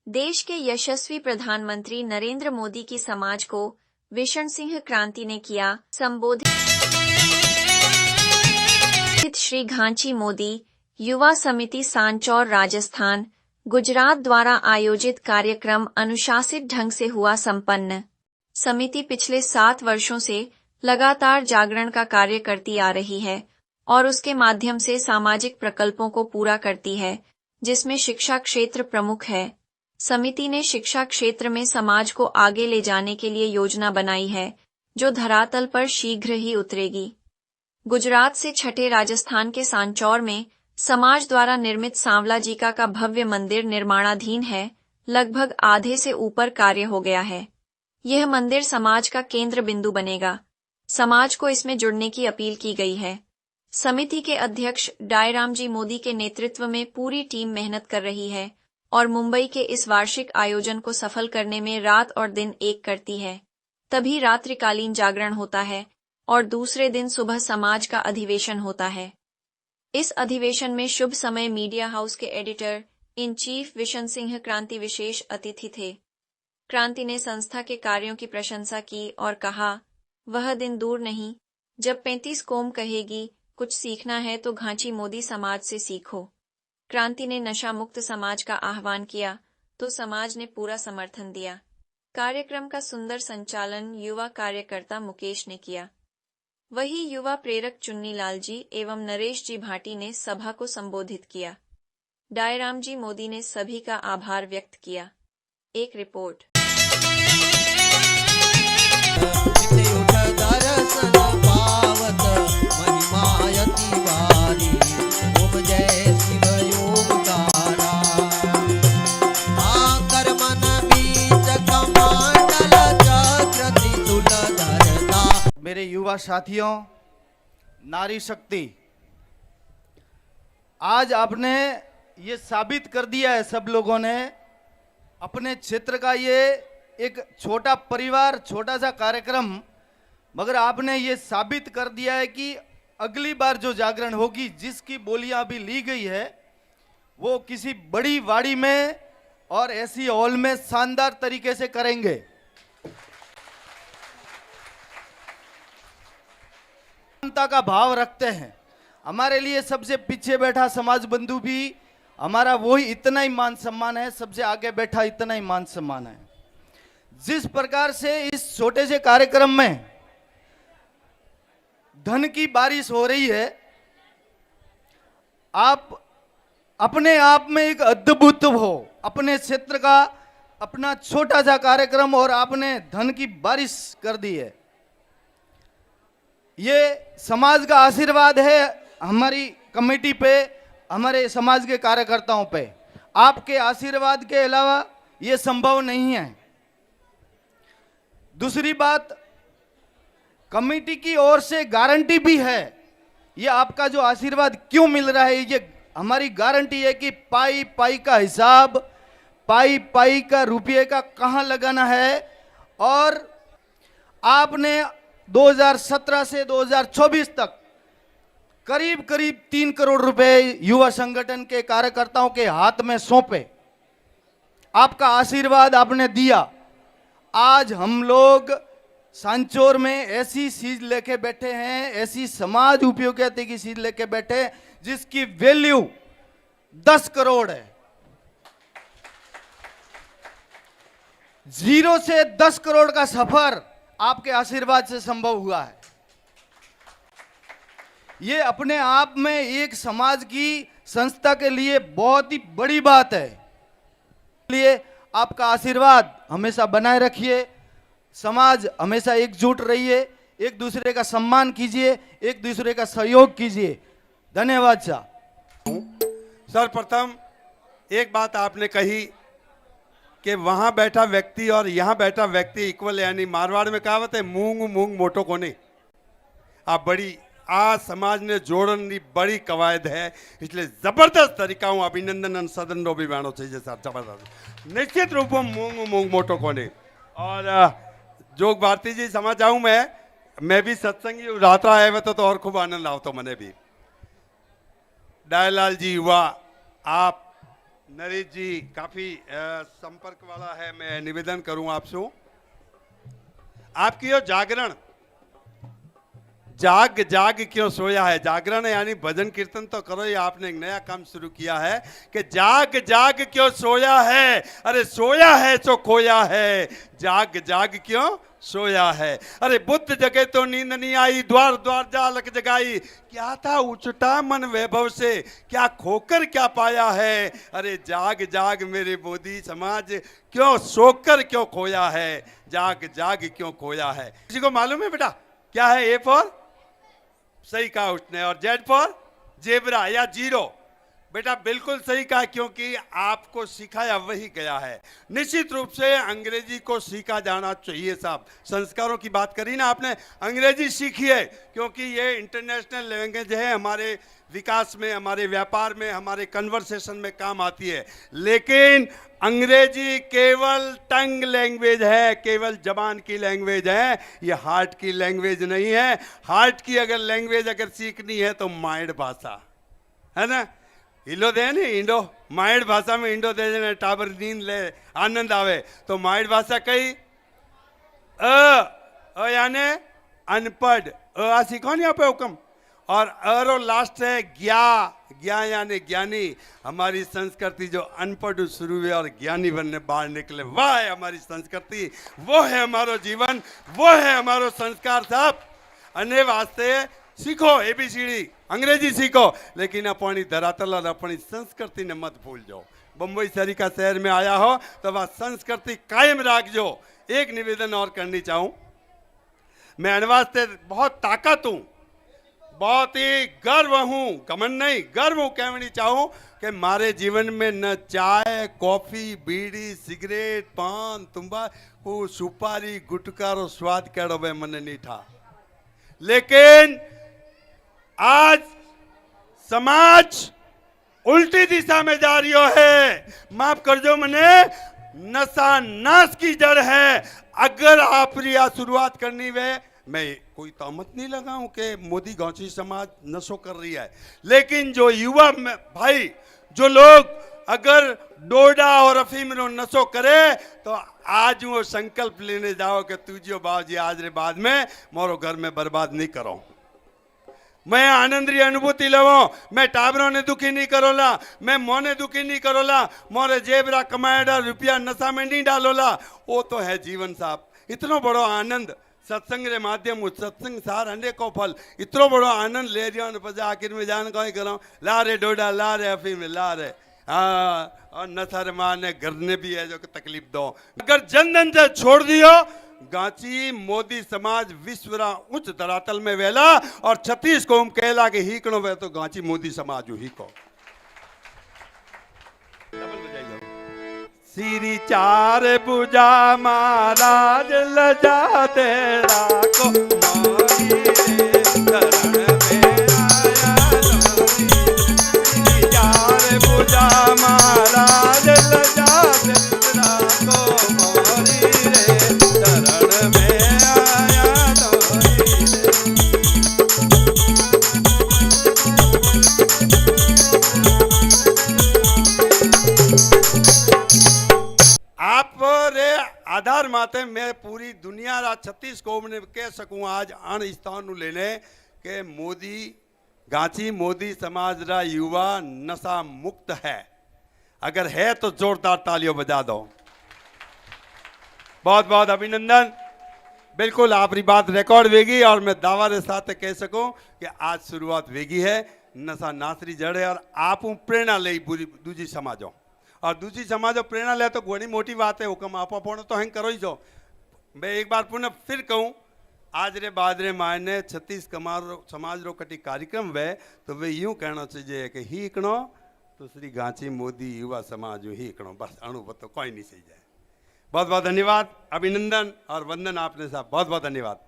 देश के यशस्वी प्रधानमंत्री नरेंद्र मोदी की समाज को विशन सिंह क्रांति ने किया संबोधित। श्री घांची मोदी युवा समिति सांचौर राजस्थान गुजरात द्वारा आयोजित कार्यक्रम अनुशासित ढंग से हुआ संपन्न। समिति पिछले 7 वर्षों से लगातार जागरण का कार्य करती आ रही है और उसके माध्यम से सामाजिक प्रकल्पों को पूरा करती है, जिसमें शिक्षा क्षेत्र प्रमुख है। समिति ने शिक्षा क्षेत्र में समाज को आगे ले जाने के लिए योजना बनाई है, जो धरातल पर शीघ्र ही उतरेगी। गुजरात से छठे राजस्थान के सांचौर में समाज द्वारा निर्मित सांवलाजीका का भव्य मंदिर निर्माणाधीन है। लगभग आधे से ऊपर कार्य हो गया है। यह मंदिर समाज का केंद्र बिंदु बनेगा। समाज को इसमें जुड़ने की अपील की गई है। समिति के अध्यक्ष डायरामजी मोदी के नेतृत्व में पूरी टीम मेहनत कर रही है और मुंबई के इस वार्षिक आयोजन को सफल करने में रात और दिन एक करती है। तभी रात्रिकालीन जागरण होता है और दूसरे दिन सुबह समाज का अधिवेशन होता है। इस अधिवेशन में शुभ समय मीडिया हाउस के editor in chief Vishan Singh क्रांति विशेष अतिथि थे। क्रांति ने संस्था के कार्यों की प्रशंसा की और कहा, वह दिन दूर नहीं जब 35 कौम कहेगी कुछ सीखना है तो घांची मोदी समाज से सीखो। क्रांति ने नशा मुक्त समाज का आह्वान किया तो समाज ने पूरा समर्थन दिया। कार्यक्रम का सुंदर संचालन युवा कार्यकर्ता मुकेश ने किया। वही युवा प्रेरक चुन्नी लाल जी एवं नरेश जी भाटी ने सभा को संबोधित किया। डायराम जी मोदी ने सभी का आभार व्यक्त किया। एक रिपोर्ट। मेरे युवा साथियों, नारी शक्ति, आज आपने ये साबित कर दिया है, सब लोगों ने अपने क्षेत्र का ये एक छोटा परिवार, छोटा सा कार्यक्रम, मगर आपने ये साबित कर दिया है कि अगली बार जो जागरण होगी, जिसकी बोलियां अभी ली गई है, वो किसी बड़ी वाड़ी में और ऐसी हॉल में शानदार तरीके से करेंगे। समानता का भाव रखते हैं। हमारे लिए सबसे पीछे बैठा समाज बंधु भी हमारा वही इतना ही मान सम्मान है, सबसे आगे बैठा इतना ही मान सम्मान है। जिस प्रकार से इस छोटे से कार्यक्रम में धन की बारिश हो रही है, आप अपने आप में एक अद्भुत हो। अपने क्षेत्र का अपना छोटा सा कार्यक्रम और आपने धन की बारिश कर दी है। ये समाज का आशीर्वाद है हमारी कमेटी पे, हमारे समाज के कार्यकर्ताओं पे। आपके आशीर्वाद के अलावा ये संभव नहीं है। दूसरी बात, कमेटी की ओर से गारंटी भी है। ये आपका जो आशीर्वाद क्यों मिल रहा है, ये हमारी गारंटी है कि पाई पाई का हिसाब, पाई पाई का रुपये का कहां लगाना है। और आपने 2017 से 2024 तक करीब करीब 3 करोड़ रुपए युवा संगठन के कार्यकर्ताओं के हाथ में सौंपे। आपका आशीर्वाद आपने दिया। आज हम लोग सांचौर में ऐसी चीज लेके बैठे हैं, ऐसी समाज उपयोगिता की चीज लेके बैठे हैं जिसकी वैल्यू 10 करोड़ है। 0 से 10 करोड़ का सफर आपके आशीर्वाद से संभव हुआ है। ये अपने आप में एक समाज की संस्था के लिए बहुत ही बड़ी बात है। इसलिए आपका आशीर्वाद हमेशा बनाए रखिए। समाज हमेशा एकजुट रहिए, एक दूसरे का सम्मान कीजिए, एक दूसरे का सहयोग कीजिए। धन्यवाद साहब। सर्वप्रथम एक बात आपने कही कि वहां बैठा व्यक्ति और यहां बैठा व्यक्ति इक्वल, यानी मारवाड़ में कहावत है मूंग मूंग मोटो कोने। आप बड़ी आ समाज ने जोड़ने बड़ी कवायद है, इसलिए जबरदस्त तरीका हूँ अभिनंदन सदन रो भी बाणो चाहिए साहब, जबरदस्त निश्चित रूप में मूंग मूंग मोटो कोने। और जोग भारती जी समझ आऊँ मैं भी सत्संगी रात्रा आए हुए तो और खूब आनंद आओ तो मने भी। डायलाल जी युवा, आप नरेश जी काफी संपर्क वाला है, मैं निवेदन करूं आपसे, आपकी यो जागरण, जाग जाग क्यों सोया है, जागरण यानी भजन कीर्तन तो करो, ये आपने एक नया काम शुरू किया है कि जाग जाग क्यों सोया है, अरे सोया है तो खोया है, जाग जाग क्यों सोया है। अरे बुद्ध जगे तो नींद नहीं आई, द्वार द्वार जालक जगाई, क्या था उचटा मन वैभव से, क्या खोकर क्या पाया है। अरे जाग जाग मेरे मोदी समाज, क्यों सोकर क्यों खोया है, जाग जाग क्यों खोया है। किसी को मालूम है बेटा क्या है? ए फॉर, सही कहा उसने, और जेड फॉर जेबरा या जीरो। बेटा बिल्कुल सही कहा, क्योंकि आपको सिखाया वही गया है। निश्चित रूप से अंग्रेजी को सीखा जाना चाहिए साहब। संस्कारों की बात करी ना आपने, अंग्रेजी सीखिए, क्योंकि ये इंटरनेशनल लैंग्वेज है, हमारे विकास में, हमारे व्यापार में, हमारे कन्वर्सेशन में काम आती है। लेकिन अंग्रेजी केवल टंग लैंग्वेज है, केवल जबान की लैंग्वेज है, ये हार्ट की लैंग्वेज नहीं है। हार्ट की अगर लैंग्वेज अगर सीखनी है तो माइंड भाषा है ना, ઈલો દે ને ઈંડો, માઇડ ભાષા में ઈંડો દે ને टाबर नींद ले आनंद आवे, तो माइड भाषा कई अ यानी अनपढ़, आ सीखो नहीं आप हुक्म, और अरो लास्ट है ज्ञा, ज्ञा यानी ज्ञानी। हमारी संस्कृति जो अनपढ़ शुरू हुई और ज्ञानी बनने बाहर निकले, वह है हमारी संस्कृति, वो है हमारो जीवन, वो है हमारो संस्कार साहब। अने वास्ते सीखो एबीसीडी, अंग्रेजी सीखो, लेकिन अपनी धरातल और अपनी संस्कृति ने मत भूल जाओ। बम्बई सरीका शहर में आया हो तो वह संस्कृति कायम रख जो। एक निवेदन और करनी चाहूं, मैं अनवास्ते बहुत ताकत हूं, बहुत ही गर्व हूं, घमंड नहीं गर्व हूं कहनी चाहूं कि मारे जीवन में न चाय कॉफी बीड़ी सिगरेट पान तंबाकू सुपारी गुटका रो स्वाद केड़ो बे मन नहीं था। लेकिन आज समाज उल्टी दिशा में जा रही है, माफ कर दो मने, नशा नाश की जड़ है। अगर आप रिया शुरुआत करनी वे, मैं कोई तहमत नहीं लगाऊं कि मोदी गौची समाज नशो कर रही है, लेकिन जो युवा भाई, जो लोग अगर डोडा और अफीम नो नशो करे तो आज वो संकल्प लेने जाओ कि तुझो बाबूजी आज रे बाद में मोरो घर में बर्बाद नहीं करो, मैं आनंद री अनुभूति लवो, मैं टाबरों ने दुखी नहीं करोला, मैं मोने दुखी नहीं करोला, मोरे जेबरा कमाएड़ा रुपया नशा में नहीं डालोला। वो तो है जीवन साहब। इतनो बड़ो आनंद सत्संग रे माध्यम, सत्संग सार अंडे को फल, इतनो बड़ो आनंद ले रियो ने पछी आखिर में जान कोई करो ला रे डोडा ला रे अफीम ला रे, हाँ और नशा रे मां ने घर ने भी है जो तकलीफ दो। अगर जन जन से छोड़ दियो, गांची मोदी समाज विश्वरा उच्च धरातल में वेला और 36 कोम कहला के ही कणो वे तो गांची मोदी समाज ही को श्री चार पूजा महाराज लजा तेरा को मोरी रे शरण में आया श्री चार पूजा महाराज लजा तेरा को मोरी रे शरण में आया आप रे आधार माते मैं पूरी दुनिया रा 36 कौम ने कह सकूं आज अण स्थान नु लेने के मोदी गांची मोदी समाज रा युवा नशा मुक्त है। अगर है तो जोरदार तालियों बजा दो। बहुत बहुत अभिनंदन। बिल्कुल आपकी बात रिकॉर्ड वेगी और मैं दावा के साथ कह सकूं कि आज शुरुआत वेगी है, नशा नासरी जड़ है और आप प्रेरणा ले पूरी दूसरी समाजों और दूसरी समाजों प्रेरणा ले तो घणी मोटी बात है। हुक्म आप तो हैंग करो ही जो। मैं एक बार पुनः फिर कहूँ, आज रे बाद रे मायने 36 समाज रो कटी कार्यक्रम वे तो वे यूं कहना चाहिए कि ही इकणो तो श्री गांची मोदी युवा समाज ही इकणो, बस अणु तो कोई नहीं सही जाए। बहुत बहुत धन्यवाद, अभिनंदन और वंदन आपने साहब, बहुत बहुत धन्यवाद।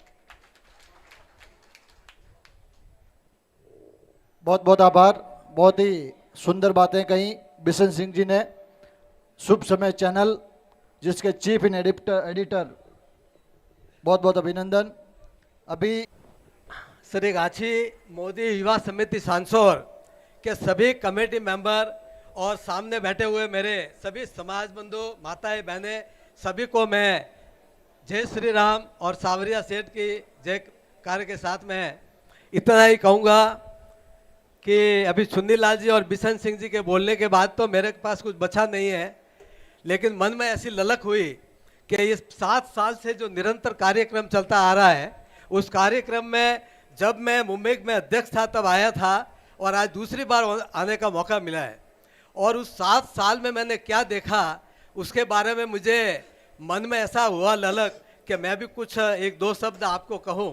बहुत बहुत आभार। बहुत ही सुंदर बातें कही बिशन सिंह जी ने। शुभ समय चैनल जिसके चीफ इन एडिटर बहुत बहुत अभिनंदन। अभी श्री गांची मोदी युवा समिति सांसौर के सभी कमेटी मेंबर और सामने बैठे हुए मेरे सभी समाज बंधु, माताएं, बहनें, सभी को मैं जय श्री राम और सावरिया सेठ की जय कार्य के साथ में इतना ही कहूँगा कि अभी चुन्नी लाल जी और बिशन सिंह जी के बोलने के बाद तो मेरे पास कुछ बचा नहीं है, लेकिन मन में ऐसी ललक हुई कि ये 7 साल से जो निरंतर कार्यक्रम चलता आ रहा है, उस कार्यक्रम में जब मैं मुंबई में अध्यक्ष था तब आया था और आज दूसरी बार आने का मौका मिला है। और उस 7 साल में मैंने क्या देखा उसके बारे में मुझे मन में ऐसा हुआ ललक कि मैं भी कुछ 1-2 शब्द आपको कहूँ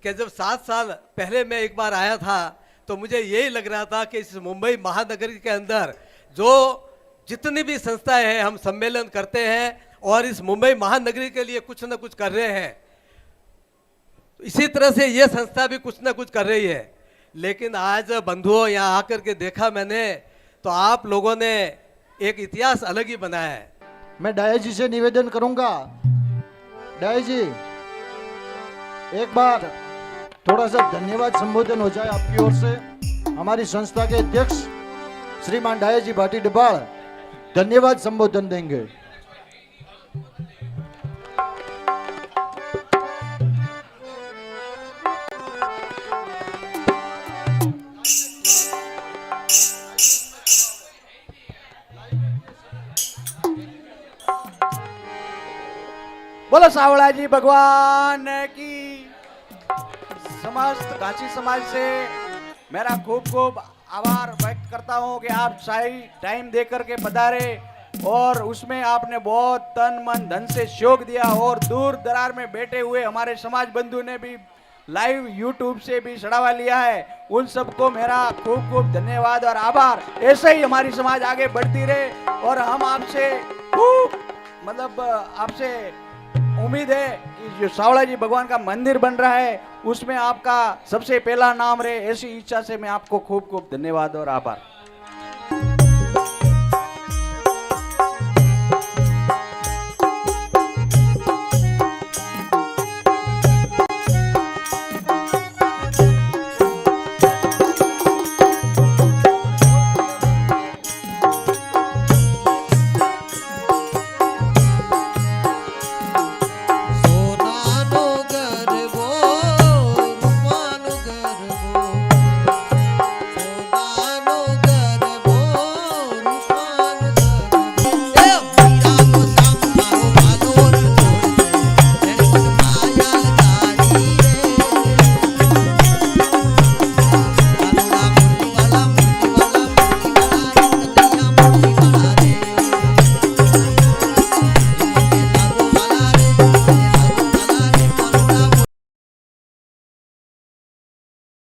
कि जब 7 साल पहले मैं एक बार आया था तो मुझे यही लग रहा था कि इस मुंबई महानगर के अंदर जो जितनी भी संस्थाएं हैं हम सम्मेलन करते हैं और इस मुंबई महानगरी के लिए कुछ न कुछ कर रहे हैं, इसी तरह से ये संस्था भी कुछ न कुछ कर रही है। लेकिन आज बंधुओं यहाँ आकर के देखा मैंने तो आप लोगों ने एक इतिहास अलग ही बनाया है। मैं डायस जी से निवेदन करूंगा, डायस जी एक बार थोड़ा सा धन्यवाद संबोधन हो जाए आपकी ओर से। हमारी संस्था के अध्यक्ष श्रीमान डायस जी भाटी डबाल धन्यवाद संबोधन देंगे। बोलो सावड़ा जी भगवान की। समस्त घांची समाज से मेरा खूब खूब आभार व्यक्त करता हूं कि आप सही टाइम देकर के पधारे और उसमें आपने बहुत तन मन धन से सहयोग दिया और दूर दरार में बैठे हुए हमारे समाज बंधु ने भी लाइव यूट्यूब से भी चढ़ावा लिया है। उन सबको मेरा खूब खूब धन्यवाद और आभार। ऐसे ही हमारी समाज आगे बढ़ती रहे और हम आपसे खूब आपसे उम्मीद है कि जो सावड़ा जी भगवान का मंदिर बन रहा है उसमें आपका सबसे पहला नाम रहे, ऐसी इच्छा से मैं आपको खूब खूब धन्यवाद और आभार।